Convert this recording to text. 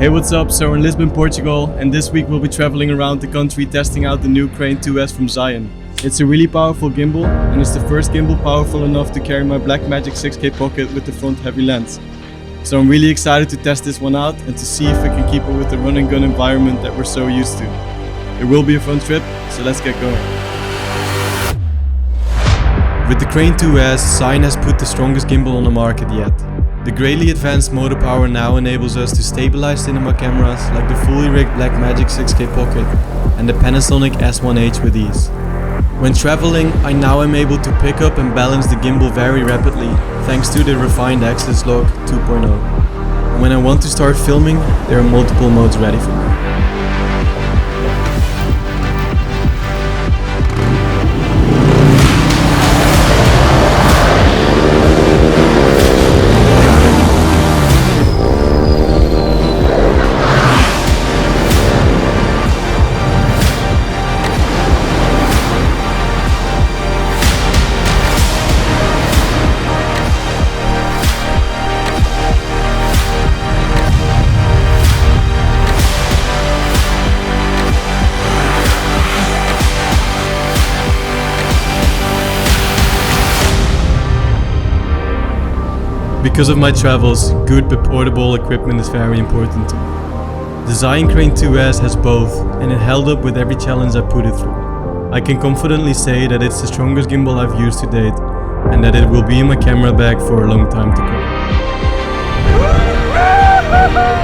Hey, what's up? So we're in Lisbon, Portugal, and this week we'll be traveling around the country testing out the new Crane 2S from Zhiyun. It's a really powerful gimbal, and it's the first gimbal powerful enough to carry my Blackmagic 6K pocket with the front heavy lens. So I'm really excited to test this one out and to see if it can keep it with the run and gun environment that we're so used to. It will be a fun trip, so let's get going. With the Crane 2S, Zhiyun has put the strongest gimbal on the market yet. The greatly advanced motor power now enables us to stabilize cinema cameras like the fully rigged Blackmagic 6K Pocket and the Panasonic S1H with ease. When traveling, I now am able to pick up and balance the gimbal very rapidly thanks to the refined axis lock 2.0. And when I want to start filming, there are multiple modes ready for me. Because of my travels, good but portable equipment is very important to me. The Zhiyun Crane 2S has both, and it held up with every challenge I put it through. I can confidently say that it's the strongest gimbal I've used to date, and that it will be in my camera bag for a long time to come.